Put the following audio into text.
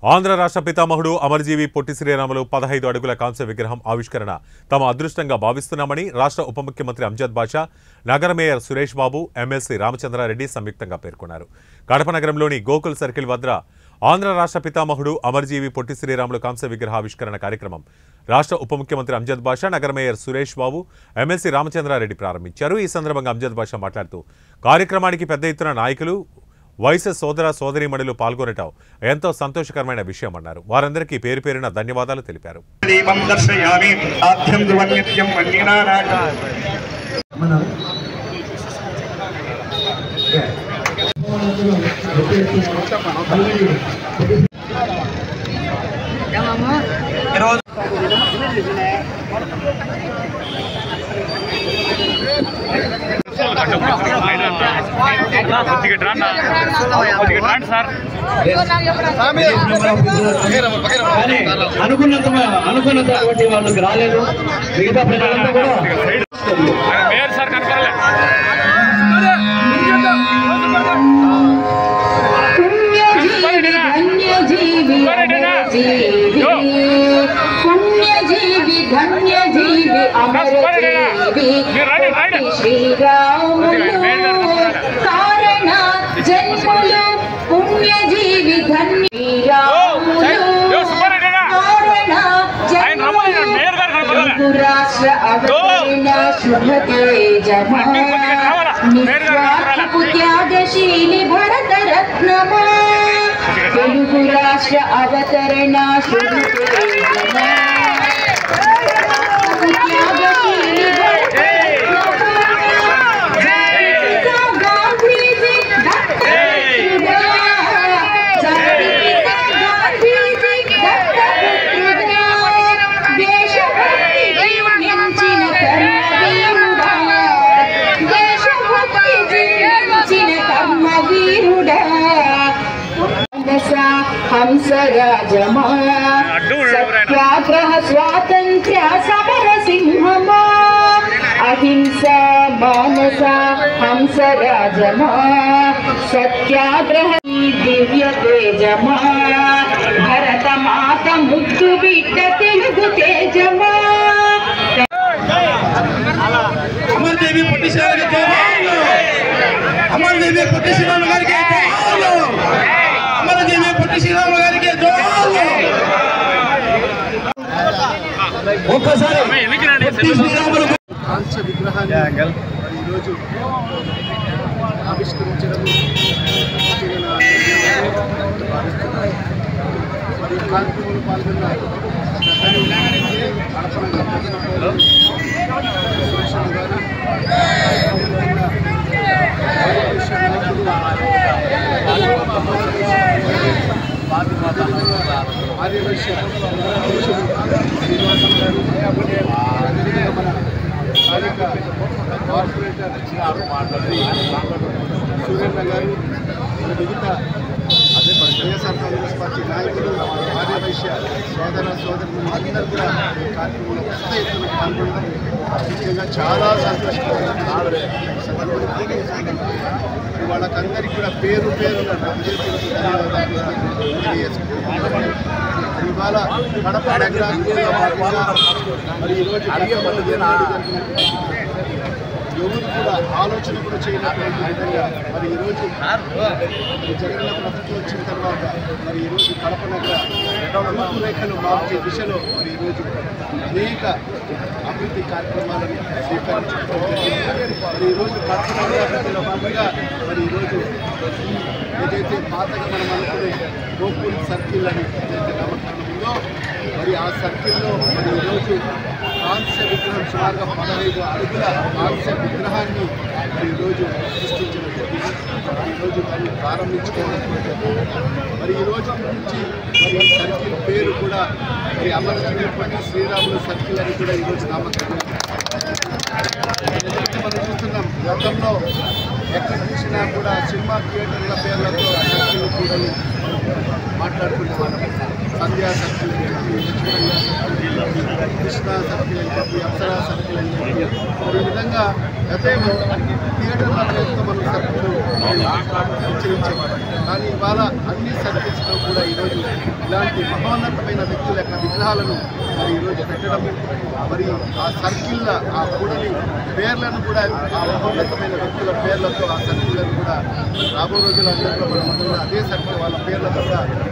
ఆంధ్ర రాష్ట్ర పితామహుడు అమరజీవి పొట్టి శ్రీరాములు 15 అడుగుల కాంస్య విగ్రహం ఆవిష్కరణ తమ అదృష్టంగా భావిస్తున్నామని రాష్ట్ర ఉప ముఖ్యమంత్రి అంజద్ బాషా, నగర మేయర్ సురేష్ బాబు, ఎమ్మెల్సీ రామచంద్రారెడ్డి సంయుక్తంగా పేర్కొన్నారు. కడప నగరంలోని గోకుల్ సర్కిల్ వద్ద ఆంధ్ర రాష్ట్ర పితామహుడు అమరజీవి పొట్టి శ్రీరాములు కాంస్య విగ్రహ ఆవిష్కరణ కార్యక్రమం రాష్ట్ర ఉప ముఖ్యమంత్రి అంజద్ బాషా, నగర మేయర్ సురేష్ బాబు, ఎమ్మెల్సీ రామచంద్రారెడ్డి ప్రారంభించారు. ఈ సందర్భంగా అంజద్ బాషా మాట్లాడుతూ కార్యక్రమానికి పెద్ద ఎత్తున నాయకులు, వయసు సోదర సోదరీమణులు పాల్గొనటం ఎంతో సంతోషకరమైన విషయమన్నారు. వారందరికీ పేరు పేరున ధన్యవాదాలు తెలిపారు. అనుకున్నటువంటి వాళ్ళకి రాలేదు. మిగతా ప్రజలంతా కూడా రాష్ట్ర అవతరణ శుభతేజమా నిస్వార్థపు త్యాగశీలి భరతరత్నమా తెలుగు రాష్ట్ర అవతరణ శుభతేజమా హంసరాజమా సత్యాగ్రహ స్వాతంత్ర్య సమర సింహమా అహింస మానస హంసరాజమా సత్యాగ్రహ దివ్య తేజమా భరత మాత ముద్దు బిడ్డ తెలుగు తేజమా. అమరదేవి పొట్టి శ్రీరాములు జోహార్లు, అమరదేవి పొట్టి శ్రీరాములు గారికి జోహార్లు, అమరదేవి పొట్టి శ్రీరాములు గారికి జోహార్లు. ఒక్కసారి పొట్టి శ్రీరాములు కాంస్య విగ్రహాన్ని ఈరోజు ఆవిష్కరించడం మరియు కార్యక్రమంలో పాల్గొన్న ఆర్యవైశ్య శ్రీనివాసం గారు, మన స్థానిక కార్పొరేటర్ సూర్యన్న గారు, మిగతా వైఎస్ఆర్ కాంగ్రెస్ పార్టీ నాయకులు, ఆర్యవైశ్య సోదర సోదరులు అందరూ కూడా ఈ కార్యక్రమంలో పెద్ద ఎత్తున పాల్గొనడం ముఖ్యంగా చాలా సంతోషకరమైన వాళ్ళకందరికీ కూడా పేరు పేరున ధన్యవాదాలు తెలియజేసుకుంటున్నాను. ఇవాళ కడప నగరానికి మరి ఈరోజు ఎవరు కూడా ఆలోచన కూడా చేయనటువంటి విధంగా మరి ఈరోజు జగనన్న ప్రభుత్వం వచ్చిన తర్వాత మరి ఈరోజు కడప నగర రూపురేఖలు మార్చే దిశలో మరి ఈరోజు అనేక అభివృద్ధి కార్యక్రమాలను స్వీకరించడం మరి ఈరోజు కడప నగర అభివృద్ధిలో భాగంగా మరి ఈరోజు ఏదైతే పాతగా మనం అనుకునే గోకుల్ సర్కిల్ అని ఏదైతే నామకరణం ఉందో మరి ఆ సర్కిల్లో మరి ఈరోజు కాంస్య విగ్రహం సుమారుగా 15 అడుగుల కాంస్య విగ్రహాన్ని మరి ఈరోజు సృష్టించడం జరిగింది. ఈరోజు దాన్ని ప్రారంభించుకోవడం మరి ఈరోజు నుంచి మరి ఈ సర్కిల్ పేరు కూడా మరి అమరజీవి పొట్టి శ్రీరాములు సర్కిల్ అని కూడా ఈరోజు నామకరణం. మనం చూస్తున్నాం గతంలో ఎక్కడ చూసినా కూడా సినిమా థియేటర్ల పేర్లతో సర్కిల్ కూడా మాట్లాడుకునే వాళ్ళం. సంధ్యా సర్కిల్ అని చెప్పి, లక్ష్మణయ్య సర్కిల్ అని చెప్పి, కృష్ణ సర్కిల్ అని చెప్పి, అప్సరా సర్కిల్ అని చెప్పి, ఈ విధంగా గతంలో థియేటర్ల పేరుతో మనం సర్కిల్ సంచరించేవాళ్ళం. కానీ ఇవాళ అన్ని సర్కిల్స్లో కూడా ఈరోజు ఇలాంటి మహోన్నతమైన వ్యక్తుల యొక్క విగ్రహాలను మరి ఈరోజు పెట్టడం, మరి ఆ సర్కిళ్ళ ఆ కూడలి పేర్లను కూడా ఆ మహోన్నతమైన వ్యక్తుల పేర్లతో ఆ సర్కిళ్లను కూడా రాబో రోజుల అందరిలో మనం అదే సర్కిల్ వాళ్ళ పేర్లతో కూడా